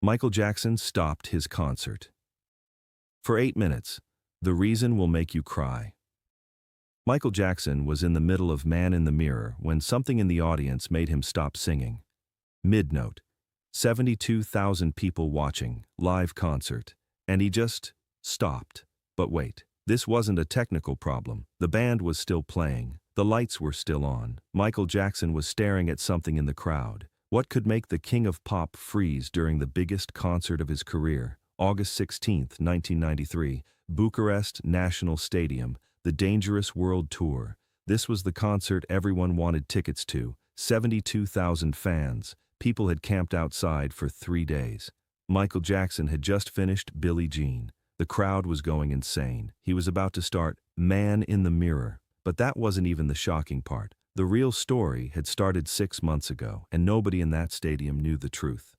Michael Jackson stopped his concert. For 8 minutes, the reason will make you cry. Michael Jackson was in the middle of Man in the Mirror when something in the audience made him stop singing. Mid-note. 72,000 people watching, live concert, and he just stopped. But wait, this wasn't a technical problem. The band was still playing. The lights were still on. Michael Jackson was staring at something in the crowd. What could make the king of pop freeze during the biggest concert of his career? August 16, 1993, Bucharest National Stadium, the Dangerous World Tour. This was the concert everyone wanted tickets to. 72,000 fans. People had camped outside for 3 days. Michael Jackson had just finished Billie Jean. The crowd was going insane. He was about to start Man in the Mirror. But that wasn't even the shocking part. The real story had started 6 months ago, and nobody in that stadium knew the truth.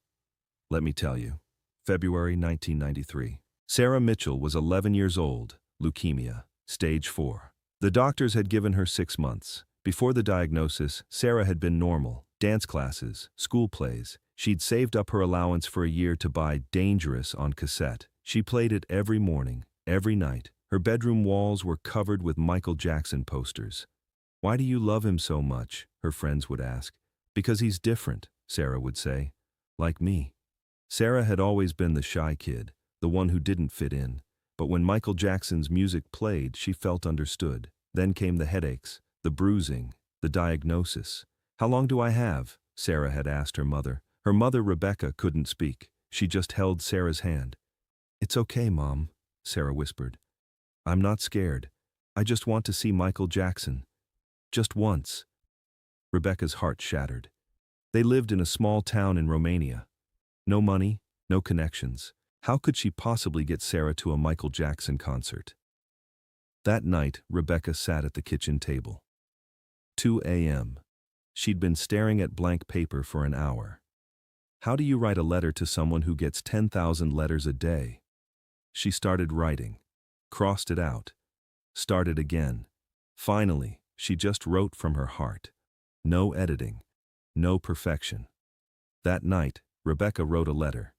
Let me tell you. February 1993. Sarah Mitchell was 11 years old, leukemia, stage 4. The doctors had given her 6 months. Before the diagnosis, Sarah had been normal. Dance classes, school plays. She'd saved up her allowance for a year to buy Dangerous on cassette. She played it every morning, every night. Her bedroom walls were covered with Michael Jackson posters. "Why do you love him so much?" her friends would ask. "Because he's different," Sarah would say. "Like me." Sarah had always been the shy kid, the one who didn't fit in. But when Michael Jackson's music played, she felt understood. Then came the headaches, the bruising, the diagnosis. "How long do I have?" Sarah had asked her mother. Her mother, Rebecca, couldn't speak. She just held Sarah's hand. "It's okay, Mom," Sarah whispered. "I'm not scared. I just want to see Michael Jackson. Just once." Rebecca's heart shattered. They lived in a small town in Romania. No money, no connections. How could she possibly get Sarah to a Michael Jackson concert? That night, Rebecca sat at the kitchen table. 2 a.m. She'd been staring at blank paper for an hour. How do you write a letter to someone who gets 10,000 letters a day? She started writing, crossed it out, started again. Finally, she just wrote from her heart. No editing, no perfection. That night, Rebecca wrote a letter.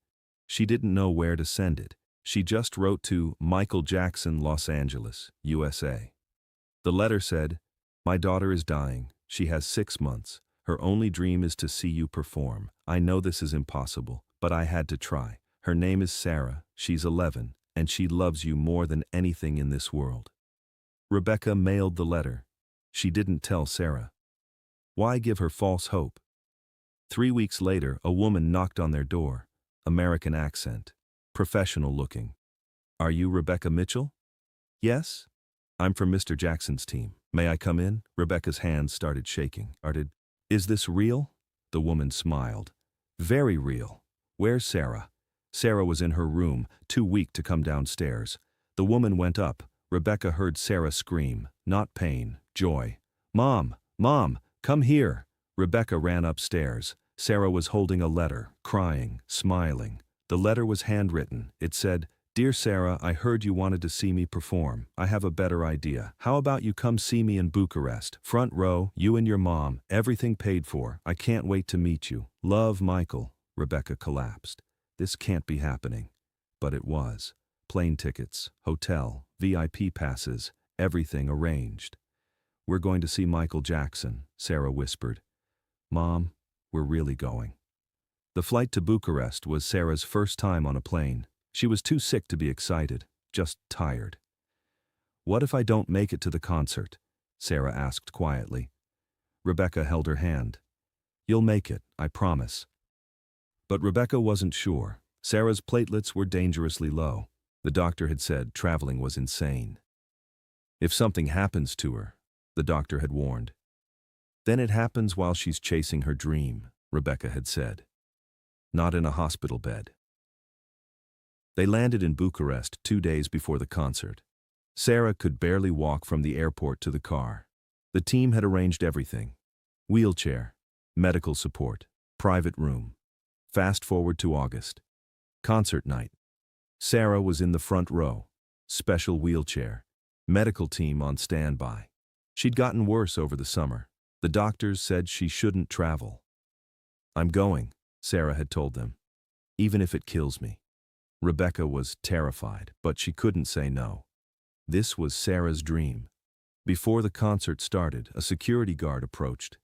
She didn't know where to send it. She just wrote to Michael Jackson, Los Angeles, USA. The letter said, "My daughter is dying. She has 6 months. Her only dream is to see you perform. I know this is impossible, but I had to try. Her name is Sarah. She's 11, and she loves you more than anything in this world." Rebecca mailed the letter. She didn't tell Sarah. Why give her false hope? 3 weeks later, a woman knocked on their door. American accent. Professional looking. "Are you Rebecca Mitchell?" "Yes. I'm from Mr. Jackson's team. May I come in?" Rebecca's hands started shaking. "Is this real?" The woman smiled. "Very real. Where's Sarah?" Sarah was in her room, too weak to come downstairs. The woman went up. Rebecca heard Sarah scream, not pain, joy. "Mom! Mom! Come here!" Rebecca ran upstairs. Sarah was holding a letter, crying, smiling. The letter was handwritten. It said, "Dear Sarah, I heard you wanted to see me perform. I have a better idea. How about you come see me in Bucharest? Front row, you and your mom, everything paid for. I can't wait to meet you. Love, Michael." Rebecca collapsed. This can't be happening. But it was. Plane tickets, hotel, VIP passes, everything arranged. "We're going to see Michael Jackson," Sarah whispered. "Mom, we're really going." The flight to Bucharest was Sarah's first time on a plane. She was too sick to be excited, just tired. "What if I don't make it to the concert?" Sarah asked quietly. Rebecca held her hand. "You'll make it, I promise." But Rebecca wasn't sure. Sarah's platelets were dangerously low. The doctor had said traveling was insane. If something happens to her, the doctor had warned. "Then it happens while she's chasing her dream," Rebecca had said. "Not in a hospital bed." They landed in Bucharest 2 days before the concert. Sarah could barely walk from the airport to the car. The team had arranged everything. Wheelchair, medical support, private room. Fast forward to August. Concert night. Sarah was in the front row. Special wheelchair. Medical team on standby. She'd gotten worse over the summer. The doctors said she shouldn't travel. "I'm going," Sarah had told them. even if it kills me. Rebecca was terrified, but she couldn't say no. This was Sarah's dream. Before the concert started, a security guard approached.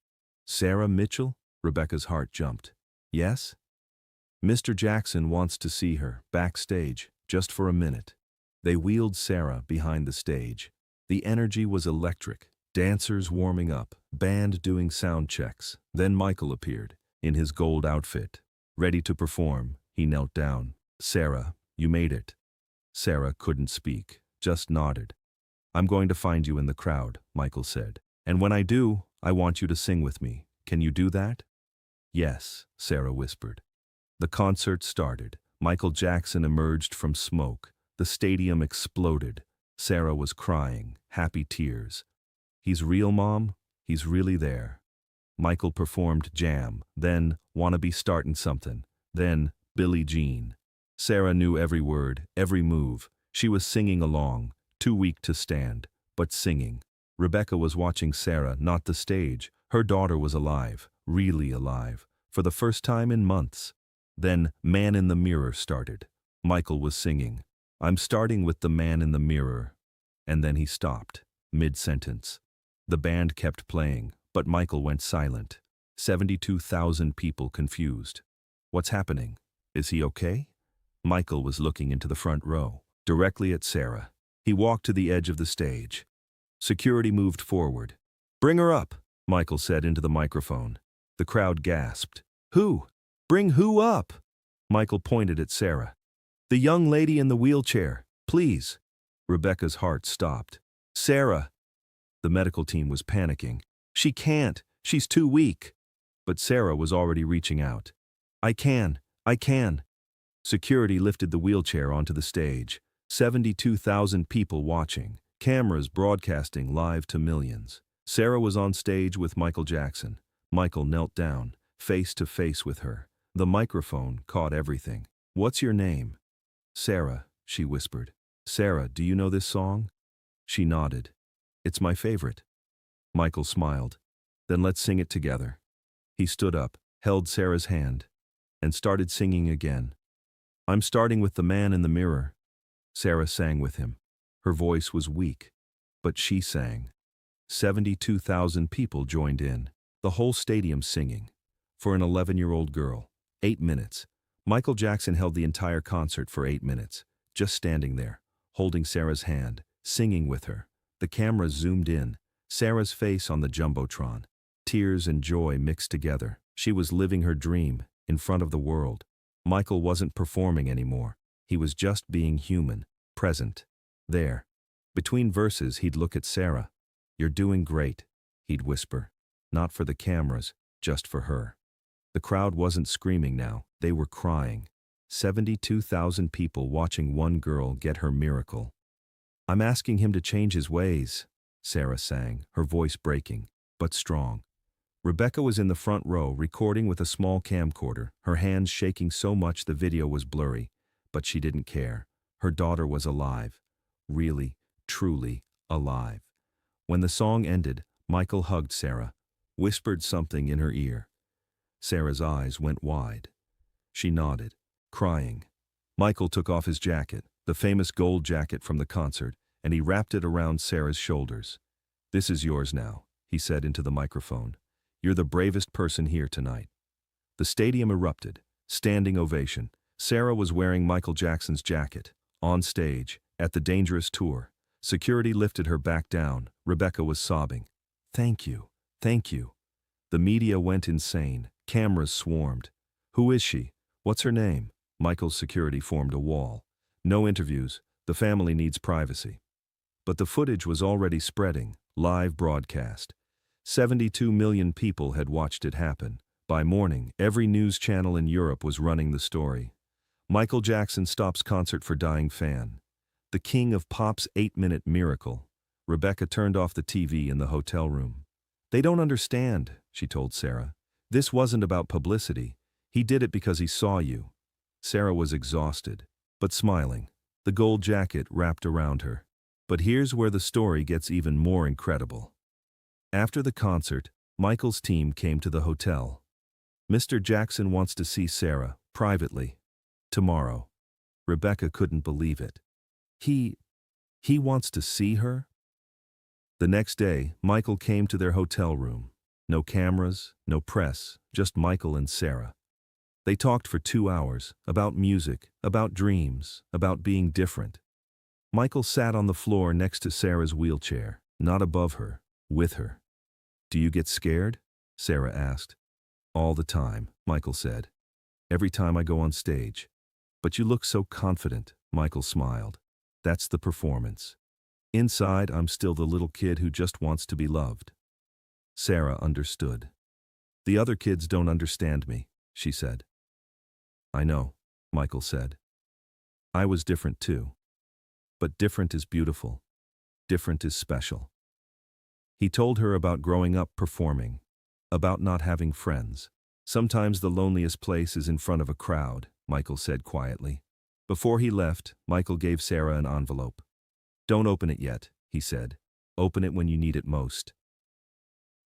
"Sarah Mitchell?" Rebecca's heart jumped. "Yes?" "Mr. Jackson wants to see her, backstage, just for a minute." They wheeled Sarah behind the stage. The energy was electric. Dancers warming up, band doing sound checks. Then Michael appeared, in his gold outfit. Ready to perform, he knelt down. "Sarah, you made it." Sarah couldn't speak, just nodded. "I'm going to find you in the crowd," Michael said. "And when I do, I want you to sing with me. Can you do that?" "Yes," Sarah whispered. The concert started. Michael Jackson emerged from smoke. The stadium exploded. Sarah was crying, happy tears. "He's real, Mom? He's really there." Michael performed Jam, then Wanna Be Startin' Something, then Billie Jean. Sarah knew every word, every move. She was singing along, too weak to stand, but singing. Rebecca was watching Sarah, not the stage. Her daughter was alive, really alive, for the first time in months. Then Man in the Mirror started. Michael was singing, "I'm starting with the man in the mirror." And then he stopped, mid-sentence. The band kept playing, but Michael went silent. 72,000 people confused. "What's happening? Is he okay?" Michael was looking into the front row, directly at Sarah. He walked to the edge of the stage. Security moved forward. "Bring her up," Michael said into the microphone. The crowd gasped. "Who? Bring who up?" Michael pointed at Sarah. "The young lady in the wheelchair, please." Rebecca's heart stopped. "Sarah." The medical team was panicking. "She can't. She's too weak." But Sarah was already reaching out. I can. Security lifted the wheelchair onto the stage. 72,000 people watching, cameras broadcasting live to millions. Sarah was on stage with Michael Jackson. Michael knelt down, face to face with her. The microphone caught everything. "What's your name?" "Sarah," she whispered. "Sarah, do you know this song?" She nodded. "It's my favorite." Michael smiled. "Then let's sing it together." He stood up, held Sarah's hand, and started singing again. "I'm starting with the man in the mirror." Sarah sang with him. Her voice was weak, but she sang. 72,000 people joined in, the whole stadium singing. For an 11-year-old girl, 8 minutes. Michael Jackson held the entire concert for 8 minutes, just standing there, holding Sarah's hand, singing with her. The camera zoomed in, Sarah's face on the jumbotron. Tears and joy mixed together. She was living her dream, in front of the world. Michael wasn't performing anymore. He was just being human, present. There. Between verses, he'd look at Sarah. "You're doing great," he'd whisper. Not for the cameras, just for her. The crowd wasn't screaming now, they were crying. 72,000 people watching one girl get her miracle. "I'm asking him to change his ways," Sarah sang, her voice breaking, but strong. Rebecca was in the front row, recording with a small camcorder, her hands shaking so much the video was blurry, but she didn't care. Her daughter was alive. Really, truly alive. When the song ended, Michael hugged Sarah, whispered something in her ear. Sarah's eyes went wide. She nodded, crying. Michael took off his jacket, the famous gold jacket from the concert, and he wrapped it around Sarah's shoulders. "This is yours now," he said into the microphone. "You're the bravest person here tonight." The stadium erupted, standing ovation. Sarah was wearing Michael Jackson's jacket, on stage, at the Dangerous tour. Security lifted her back down. Rebecca was sobbing. Thank you. The media went insane. Cameras swarmed. "Who is she? What's her name?" Michael's security formed a wall. "No interviews. The family needs privacy." But the footage was already spreading, live broadcast. 72 million people had watched it happen. By morning, every news channel in Europe was running the story. Michael Jackson stops concert for dying fan. The king of pop's 8-minute miracle. Rebecca turned off the TV in the hotel room. "They don't understand," she told Sarah. "This wasn't about publicity. He did it because he saw you." Sarah was exhausted, but smiling, the gold jacket wrapped around her. But here's where the story gets even more incredible. After the concert, Michael's team came to the hotel. "Mr. Jackson wants to see Sarah, privately." Tomorrow. Rebecca couldn't believe it. He wants to see her? The next day, Michael came to their hotel room. No cameras, no press, just Michael and Sarah. They talked for 2 hours, about music, about dreams, about being different. Michael sat on the floor next to Sarah's wheelchair, not above her, with her. "Do you get scared?" Sarah asked. "All the time," Michael said. "Every time I go on stage." "But you look so confident," Michael smiled. "That's the performance. Inside, I'm still the little kid who just wants to be loved." Sarah understood. "The other kids don't understand me," she said. "I know," Michael said. "I was different too. But different is beautiful. Different is special." He told her about growing up performing, about not having friends. "Sometimes the loneliest place is in front of a crowd," Michael said quietly. Before he left, Michael gave Sarah an envelope. "Don't open it yet," he said. "Open it when you need it most."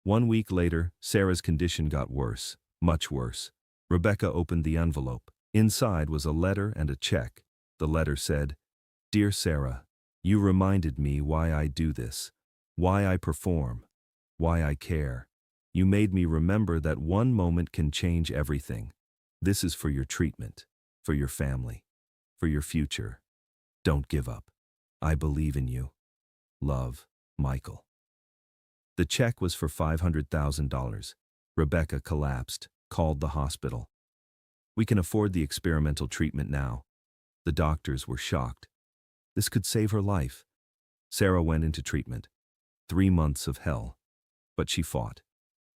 1 week later, Sarah's condition got worse, much worse. Rebecca opened the envelope. Inside was a letter and a check. The letter said, "Dear Sarah, you reminded me why I do this, why I perform, why I care. You made me remember that one moment can change everything. This is for your treatment, for your family, for your future. Don't give up. I believe in you. Love, Michael." The check was for $500,000. Rebecca collapsed, called the hospital. "We can afford the experimental treatment now." The doctors were shocked. This could save her life. Sarah went into treatment. 3 months of hell. But she fought.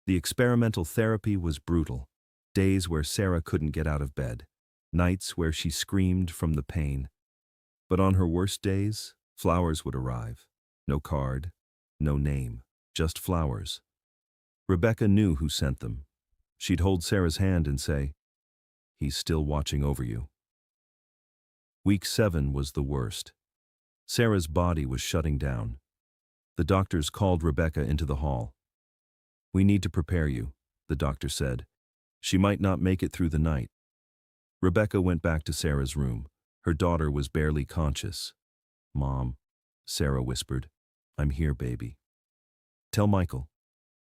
The experimental therapy was brutal. Days where Sarah couldn't get out of bed. Nights where she screamed from the pain. But on her worst days, flowers would arrive. No card, no name, just flowers. Rebecca knew who sent them. She'd hold Sarah's hand and say, "He's still watching over you." Week 7 was the worst. Sarah's body was shutting down. The doctors called Rebecca into the hall. "We need to prepare you," the doctor said. "She might not make it through the night." Rebecca went back to Sarah's room. Her daughter was barely conscious. "Mom," Sarah whispered, "I'm here, baby. Tell Michael.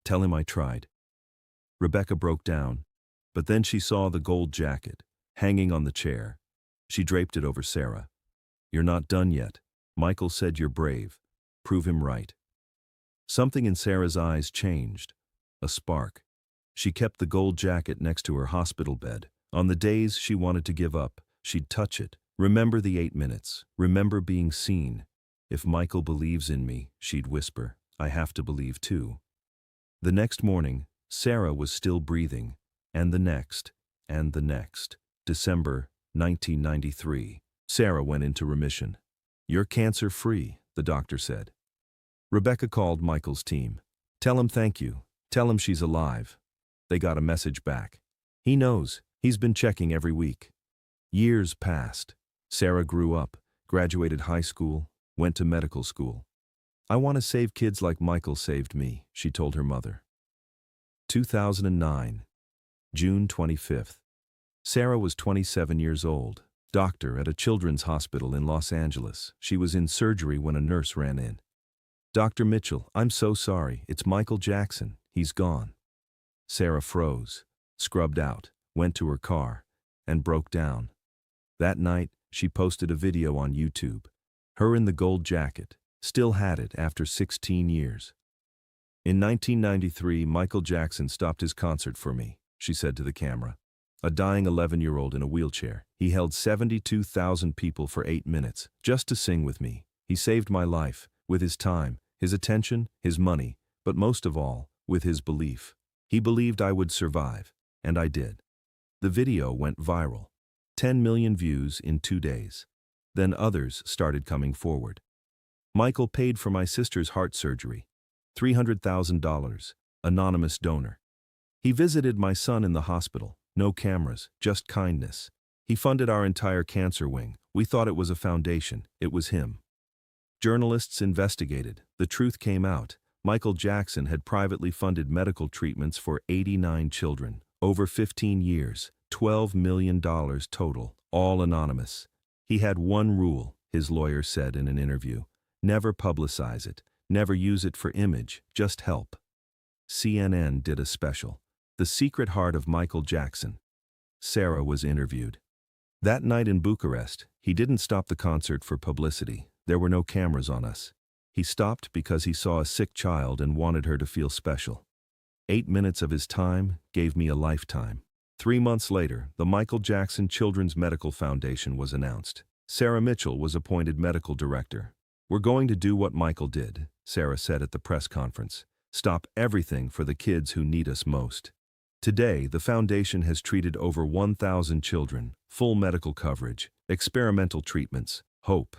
Tell him I tried." Rebecca broke down, but then she saw the gold jacket, hanging on the chair. She draped it over Sarah. "You're not done yet. Michael said you're brave. Prove him right." Something in Sarah's eyes changed. A spark. She kept the gold jacket next to her hospital bed. On the days she wanted to give up, she'd touch it. Remember the 8 minutes. Remember being seen. "If Michael believes in me," she'd whisper, "I have to believe too." The next morning, Sarah was still breathing, and the next, and the next. December 1993. Sarah went into remission. "You're cancer-free," the doctor said. Rebecca called Michael's team. "Tell him thank you. Tell him she's alive." They got a message back. "He knows. He's been checking every week." Years passed. Sarah grew up, graduated high school, went to medical school. "I want to save kids like Michael saved me," she told her mother. 2009, June 25th. Sarah was 27 years old, doctor at a children's hospital in Los Angeles. She was in surgery when a nurse ran in. "Dr. Mitchell, I'm so sorry. It's Michael Jackson. He's gone." Sarah froze, scrubbed out, went to her car, and broke down. That night, she posted a video on YouTube. Her in the gold jacket, still had it after 16 years. "In 1993, Michael Jackson stopped his concert for me," she said to the camera. A dying 11-year-old in a wheelchair. "He held 72,000 people for 8 minutes, just to sing with me. He saved my life, with his time, his attention, his money, but most of all, with his belief. He believed I would survive, and I did." The video went viral. 10 million views in 2 days. Then others started coming forward. "Michael paid for my sister's heart surgery. $300,000, anonymous donor. He visited my son in the hospital. No cameras, just kindness. He funded our entire cancer wing. We thought it was a foundation. It was him." Journalists investigated. The truth came out. Michael Jackson had privately funded medical treatments for 89 children. Over 15 years, $12 million total, all anonymous. He had one rule, his lawyer said in an interview: never publicize it, never use it for image, just help. CNN did a special, The Secret Heart of Michael Jackson. Sarah was interviewed. That night in Bucharest, he didn't stop the concert for publicity. There were no cameras on us. He stopped because he saw a sick child and wanted her to feel special. 8 minutes of his time gave me a lifetime. 3 months later, the Michael Jackson Children's Medical Foundation was announced. Sarah Mitchell was appointed medical director. "We're going to do what Michael did," Sarah said at the press conference. "Stop everything for the kids who need us most." Today, the foundation has treated over 1,000 children, full medical coverage, experimental treatments, hope.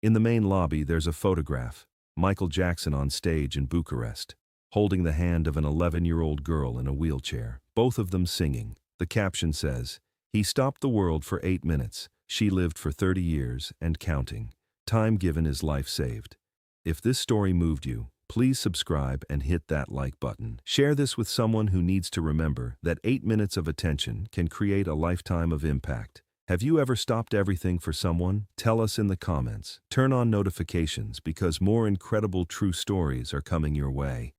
In the main lobby, there's a photograph, Michael Jackson on stage in Bucharest, holding the hand of an 11-year-old girl in a wheelchair, both of them singing. The caption says, "He stopped the world for 8 minutes. She lived for 30 years and counting. Time given is life saved." If this story moved you, please subscribe and hit that like button. Share this with someone who needs to remember that 8 minutes of attention can create a lifetime of impact. Have you ever stopped everything for someone? Tell us in the comments. Turn on notifications because more incredible true stories are coming your way.